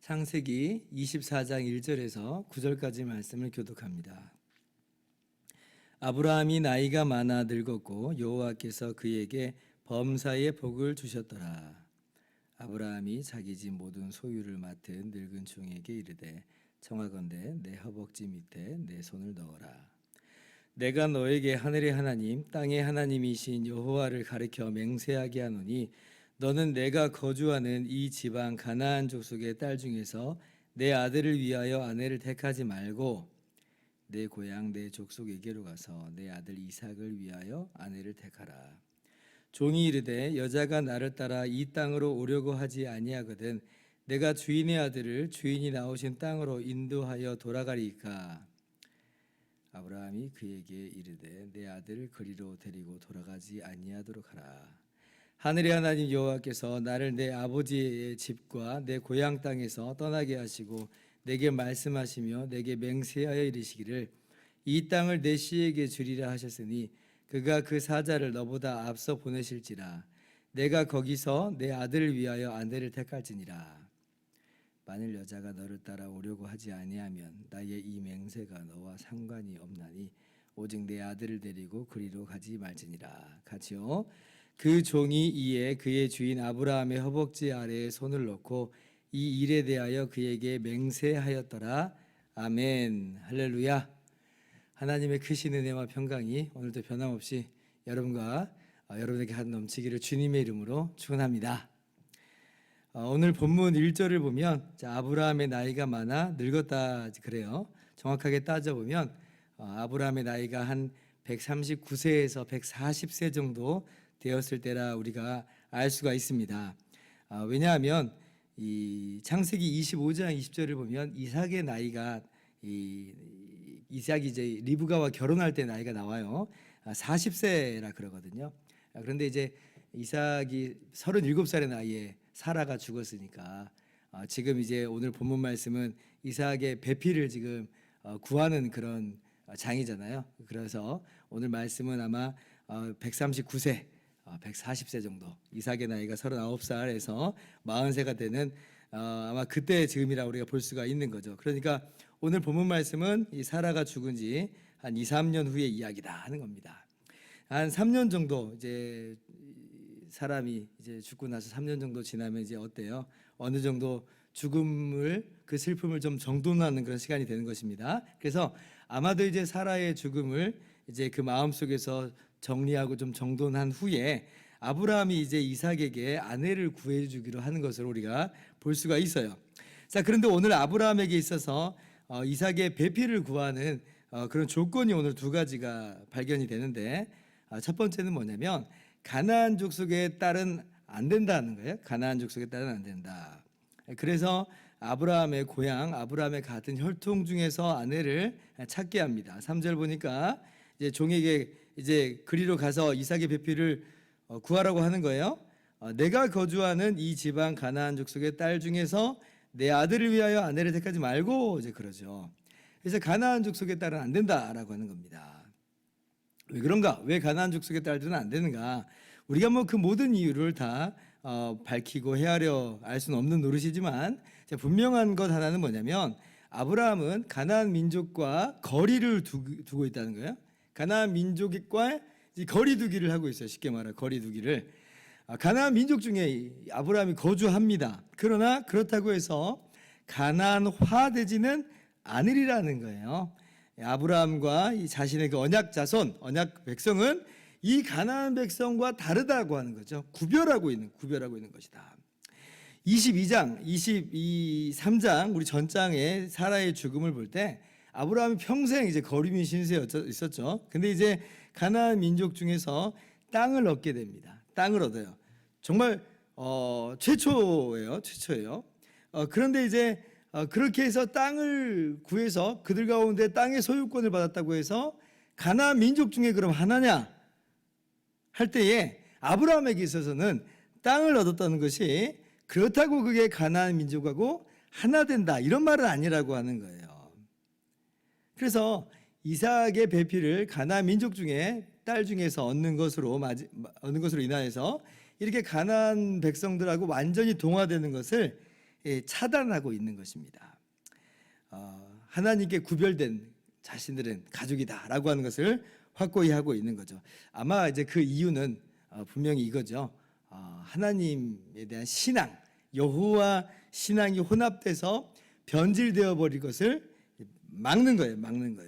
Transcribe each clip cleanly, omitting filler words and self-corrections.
창세기 24장 1절에서 9절까지 말씀을 교독합니다. 아브라함이 나이가 많아 늙었고 여호와께서 그에게 범사의 복을 주셨더라. 아브라함이 자기 집 모든 소유를 맡은 늙은 종에게 이르되 청하건대 내 허벅지 밑에 내 손을 넣어라. 내가 너에게 하늘의 하나님 땅의 하나님이신 여호와를 가리켜 맹세하게 하노니 너는 내가 거주하는 이 지방 가나안 족속의 딸 중에서 내 아들을 위하여 아내를 택하지 말고 내 고향 내 족속에게로 가서 내 아들 이삭을 위하여 아내를 택하라. 종이 이르되 여자가 나를 따라 이 땅으로 오려고 하지 아니하거든 내가 주인의 아들을 주인이 나오신 땅으로 인도하여 돌아가리이까. 아브라함이 그에게 이르되 내 아들을 그리로 데리고 돌아가지 아니하도록 하라. 하늘의 하나님 여호와께서 나를 내 아버지의 집과 내 고향 땅에서 떠나게 하시고 내게 말씀하시며 내게 맹세하여 이르시기를 이 땅을 내 씨에게 주리라 하셨으니 그가 그 사자를 너보다 앞서 보내실지라. 내가 거기서 내 아들을 위하여 아내를 택할지니라. 만일 여자가 너를 따라 오려고 하지 아니하면 나의 이 맹세가 너와 상관이 없나니 오직 내 아들을 데리고 그리로 가지 말지니라. 같이요. 그 종이 이에 그의 주인 아브라함의 허벅지 아래에 손을 넣고 이 일에 대하여 그에게 맹세하였더라. 아멘. 할렐루야. 하나님의 크신 은혜와 평강이 오늘도 변함없이 여러분과 여러분에게 한 넘치기를 주님의 이름으로 축원합니다. 오늘 본문 1절을 보면 아브라함의 나이가 많아 늙었다 그래요. 정확하게 따져보면 아브라함의 나이가 한 139세에서 140세 정도 되었을 때라 우리가 알 수가 있습니다. 왜냐하면 이 창세기 25장 20절을 보면 이삭의 나이가 이삭이 이제 리브가와 결혼할 때 나이가 나와요. 40세라 그러거든요. 그런데 이제 이삭이 37살의 나이에 사라가 죽었으니까 지금 이제 오늘 본문 말씀은 이삭의 배필을 지금 구하는 그런 장이잖아요. 그래서 오늘 말씀은 아마 139세 140세 정도, 이삭의 나이가 39살에서 40세가 되는 아마 그때 지금이라 우리가 볼 수가 있는 거죠. 그러니까 오늘 본문 말씀은 이 사라가 죽은 지 한 2, 3년 후의 이야기다 하는 겁니다. 한 3년 정도 이제 사람이 이제 죽고 나서 3년 정도 지나면 이제 어때요? 어느 정도 죽음을 그 슬픔을 좀 정돈하는 그런 시간이 되는 것입니다. 그래서 아마도 이제 사라의 죽음을 이제 그 마음 속에서 정리하고 좀 정돈한 후에 아브라함이 이제 이삭에게 아내를 구해주기로 하는 것을 우리가 볼 수가 있어요. 자, 그런데 오늘 아브라함에게 있어서 이삭의 배필을 구하는 그런 조건이 오늘 두 가지가 발견이 되는데 첫 번째는 뭐냐면 가나안 족속의 딸은 안 된다는 거예요. 가나안 족속의 딸은 안 된다. 그래서 아브라함의 고향, 아브라함의 같은 혈통 중에서 아내를 찾게 합니다. 3절 보니까 이제 종에게 이제 그리로 가서 이삭의 배필을 구하라고 하는 거예요. 내가 거주하는 이 지방 가나안 족속의 딸 중에서 내 아들을 위하여 아내를 택하지 말고 이제 그러죠. 그래서 가나안 족속의 딸은 안 된다라고 하는 겁니다. 왜 그런가? 왜 가나안 족속의 딸들은 안 되는가? 우리가 뭐 그 모든 이유를 다 밝히고 헤아려 알 수는 없는 노릇이지만 분명한 것 하나는 뭐냐면 아브라함은 가나안 민족과 거리를 두고 있다는 거예요. 가나안 민족과 거리두기를 하고 있어요. 쉽게 말해 거리두기를. 가나안 민족 중에 아브라함이 거주합니다. 그러나 그렇다고 해서 가나안화되지는 않으리라는 거예요. 아브라함과 이 자신의 그 언약 자손, 언약 백성은 이 가나안 백성과 다르다고 하는 거죠. 구별하고 있는 것이다. 22장, 23장 우리 전장에 사라의 죽음을 볼 때 아브라함이 평생 이제 거류민 신세에 있었죠. 근데 이제 가나안 민족 중에서 땅을 얻게 됩니다. 땅을 얻어요. 정말 최초예요. 그런데 이제 그렇게 해서 땅을 구해서 그들 가운데 땅의 소유권을 받았다고 해서 가나안 민족 중에 그럼 하나냐 할 때에 아브라함에게 있어서는 땅을 얻었다는 것이 그렇다고 그게 가나안 민족하고 하나 된다 이런 말은 아니라고 하는 거예요. 그래서 이삭의 배필을 가나안 민족 중에 딸 중에서 얻는 것으로 인하여서 이렇게 가나안 백성들하고 완전히 동화되는 것을 차단하고 있는 것입니다. 하나님께 구별된 자신들은 가족이다라고 하는 것을 확고히 하고 있는 거죠. 아마 이제 그 이유는 분명히 이거죠. 하나님에 대한 신앙, 여호와 신앙이 혼합돼서 변질되어 버릴 것을 막는 거예요.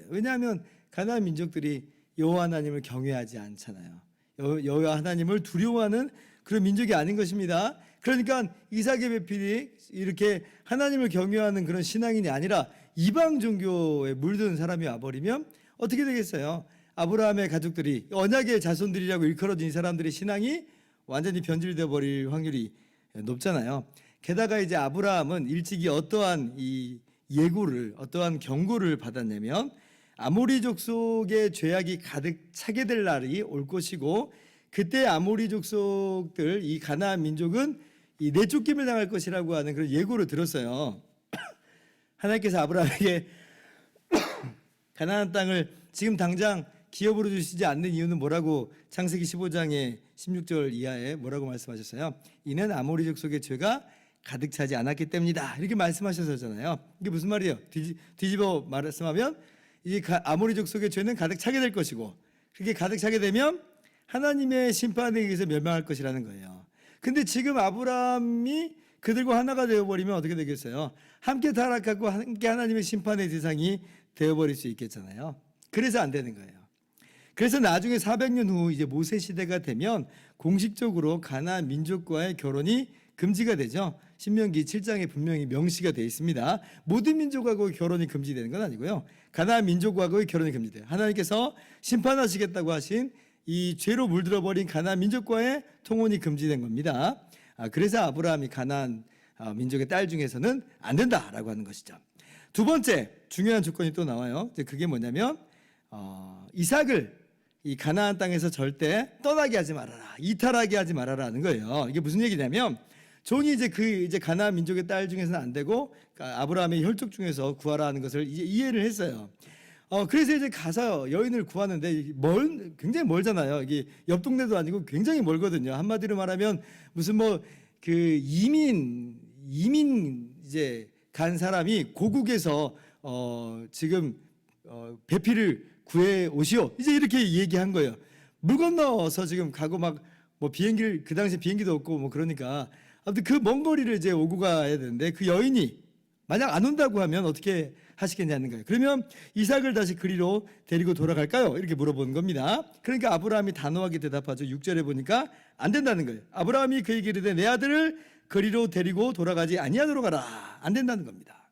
왜냐하면 가나안 민족들이 여호와 하나님을 경외하지 않잖아요. 여호와 하나님을 두려워하는 그런 민족이 아닌 것입니다. 그러니까 이삭의 배필이 이렇게 하나님을 경외하는 그런 신앙인이 아니라 이방 종교에 물든 사람이 와버리면 어떻게 되겠어요? 아브라함의 가족들이 언약의 자손들이라고 일컬어진 이 사람들의 신앙이 완전히 변질되어 버릴 확률이 높잖아요. 게다가 이제 아브라함은 일찍이 어떠한 이 예고를, 어떠한 경고를 받았냐면 아모리 족속의 죄악이 가득 차게 될 날이 올 것이고 그때 아모리 족속들, 이 가나안 민족은 이 내쫓김을 당할 것이라고 하는 그런 예고를 들었어요. 하나님께서 아브라함에게 가나안 땅을 지금 당장 기업으로 주시지 않는 이유는 뭐라고 창세기 15장의 16절 이하에 뭐라고 말씀하셨어요? 이는 아모리 족속의 죄가 가득 차지 않았기 때문이다. 이렇게 말씀하셨잖아요. 이게 무슨 말이에요? 뒤집어 말씀하면 이 아모리 족속의 죄는 가득 차게 될 것이고 그렇게 가득 차게 되면 하나님의 심판에 의해서 멸망할 것이라는 거예요. 근데 지금 아브라함이 그들과 하나가 되어버리면 어떻게 되겠어요? 함께 타락하고 함께 하나님의 심판의 대상이 되어버릴 수 있겠잖아요. 그래서 안 되는 거예요. 그래서 나중에 400년 후 이제 모세 시대가 되면 공식적으로 가나안 민족과의 결혼이 금지가 되죠. 신명기 7장에 분명히 명시가 되어 있습니다. 모든 민족하고의 결혼이 금지되는 건 아니고요. 가나안 민족하고의 결혼이 금지돼요. 하나님께서 심판하시겠다고 하신 이 죄로 물들어버린 가나안 민족과의 통혼이 금지된 겁니다. 그래서 아브라함이 가나안 민족의 딸 중에서는 안 된다라고 하는 것이죠. 두 번째 중요한 조건이 또 나와요. 그게 뭐냐면 이삭을 이 가나안 땅에서 절대 떠나게 하지 말아라, 이탈하게 하지 말아라는 거예요. 이게 무슨 얘기냐면 종이 이제 가나안 민족의 딸 중에서는 안 되고 아브라함의 혈족 중에서 구하라는 것을 이제 이해를 했어요. 그래서 이제 가서 여인을 구하는데 굉장히 멀잖아요. 이게 옆 동네도 아니고 굉장히 멀거든요. 한마디로 말하면 무슨 그 이민 이제 간 사람이 고국에서 지금 배필을 구해 오시오. 이제 이렇게 얘기한 거예요. 물 건너서 지금 가고 비행기를 그 당시 비행기도 없고 그러니까 아무튼 그 먼 거리를 이제 오고 가야 되는데 그 여인이 만약 안 온다고 하면 어떻게 하시겠냐는 거예요. 그러면 이삭을 다시 그리로 데리고 돌아갈까요? 이렇게 물어보는 겁니다. 그러니까 아브라함이 단호하게 대답하죠. 6절에 보니까 안 된다는 거예요. 아브라함이 그에게 이르되 내 아들을 그리로 데리고 돌아가지 아니하도록 하라. 안 된다는 겁니다.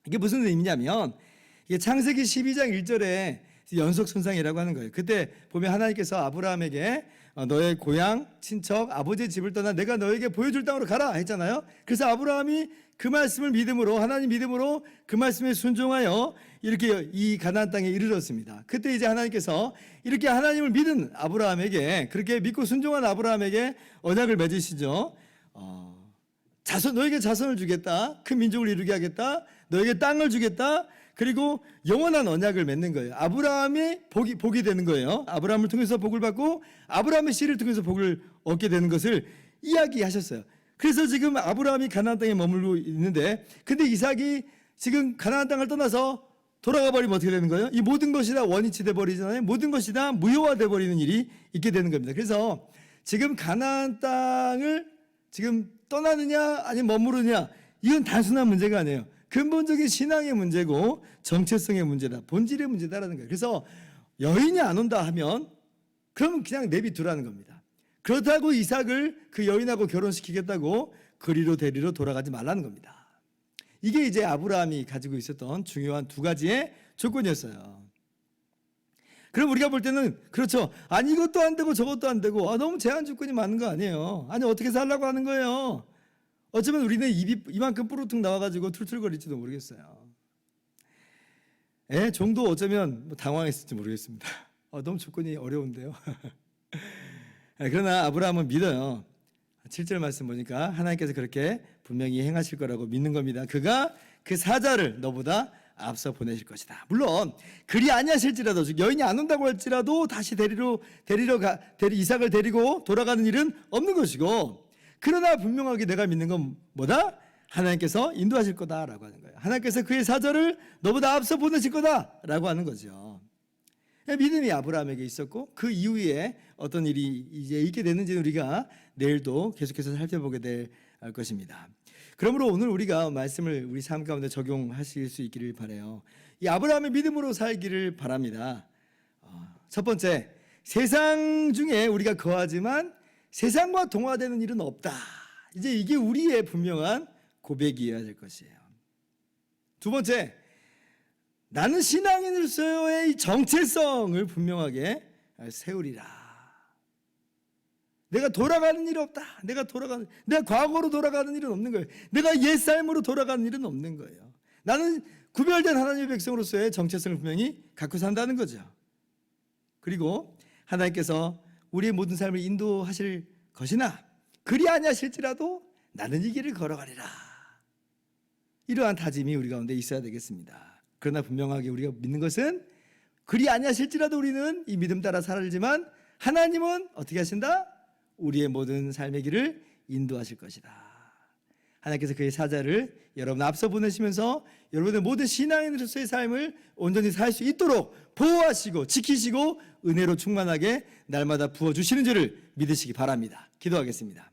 이게 무슨 의미냐면 이게 창세기 12장 1절에 연속선상이라고 하는 거예요. 그때 보면 하나님께서 아브라함에게 너의 고향, 친척, 아버지의 집을 떠나 내가 너에게 보여줄 땅으로 가라 했잖아요. 그래서 아브라함이 그 말씀을 믿음으로, 하나님 믿음으로 그 말씀에 순종하여 이렇게 이 가나안 땅에 이르렀습니다. 그때 이제 하나님께서 이렇게 하나님을 믿은 아브라함에게, 그렇게 믿고 순종한 아브라함에게 언약을 맺으시죠. 너에게 자손을 주겠다, 큰 민족을 이루게 하겠다, 너에게 땅을 주겠다, 그리고 영원한 언약을 맺는 거예요. 아브라함이 복이 되는 거예요. 아브라함을 통해서 복을 받고 아브라함의 씨를 통해서 복을 얻게 되는 것을 이야기하셨어요. 그래서 지금 아브라함이 가나안 땅에 머물고 있는데, 근데 이삭이 지금 가나안 땅을 떠나서 돌아가 버리면 어떻게 되는 거예요? 이 모든 것이 다 원위치 돼 버리잖아요. 모든 것이 다 무효화돼 버리는 일이 있게 되는 겁니다. 그래서 지금 가나안 땅을 지금 떠나느냐 아니면 머무르냐, 이건 단순한 문제가 아니에요. 근본적인 신앙의 문제고 정체성의 문제다, 본질의 문제다라는 거예요. 그래서 여인이 안 온다 하면 그럼 그냥 내비두라는 겁니다. 그렇다고 이삭을 그 여인하고 결혼시키겠다고 그리로 데리러 돌아가지 말라는 겁니다. 이게 이제 아브라함이 가지고 있었던 중요한 두 가지의 조건이었어요. 그럼 우리가 볼 때는 그렇죠. 아니 이것도 안 되고 저것도 안 되고 너무 제한 조건이 많은 거 아니에요. 아니 어떻게 살라고 하는 거예요. 어쩌면 우리는 입이 이만큼 뿌르퉁 나와가지고 툴툴거릴지도 모르겠어요. 정도 어쩌면 당황했을지 모르겠습니다. 너무 조건이 어려운데요. 그러나 아브라함은 믿어요. 7절 말씀 보니까 하나님께서 그렇게 분명히 행하실 거라고 믿는 겁니다. 그가 그 사자를 너보다 앞서 보내실 것이다. 물론 그리 아니하실지라도, 즉 여인이 안 온다고 할지라도 다시 이삭을 데리고 돌아가는 일은 없는 것이고, 그러나 분명하게 내가 믿는 건 뭐다? 하나님께서 인도하실 거다라고 하는 거예요. 하나님께서 그의 사자를 너보다 앞서 보내실 거다라고 하는 거죠. 믿음이 아브라함에게 있었고, 그 이후에 어떤 일이 이제 있게 됐는지는 우리가 내일도 계속해서 살펴보게 될 것입니다. 그러므로 오늘 우리가 말씀을 우리 삶 가운데 적용하실 수 있기를 바라요. 이 아브라함의 믿음으로 살기를 바랍니다. 첫 번째, 세상 중에 우리가 거하지만 세상과 동화되는 일은 없다. 이제 이게 우리의 분명한 고백이어야 될 것이에요. 두 번째, 나는 신앙인으로서의 정체성을 분명하게 세우리라. 내가 돌아가는 일이 없다. 내가 과거로 돌아가는 일은 없는 거예요. 내가 옛삶으로 돌아가는 일은 없는 거예요. 나는 구별된 하나님의 백성으로서의 정체성을 분명히 갖고 산다는 거죠. 그리고 하나님께서 우리의 모든 삶을 인도하실 것이나 그리 아니하실지라도 나는 이 길을 걸어가리라. 이러한 다짐이 우리 가운데 있어야 되겠습니다. 그러나 분명하게 우리가 믿는 것은 그리 아니하실지라도 우리는 이 믿음 따라 살지만 하나님은 어떻게 하신다? 우리의 모든 삶의 길을 인도하실 것이다. 하나님께서 그의 사자를 여러분 앞서 보내시면서 여러분의 모든 신앙인으로서의 삶을 온전히 살 수 있도록 보호하시고 지키시고 은혜로 충만하게 날마다 부어주시는 줄을 믿으시기 바랍니다. 기도하겠습니다.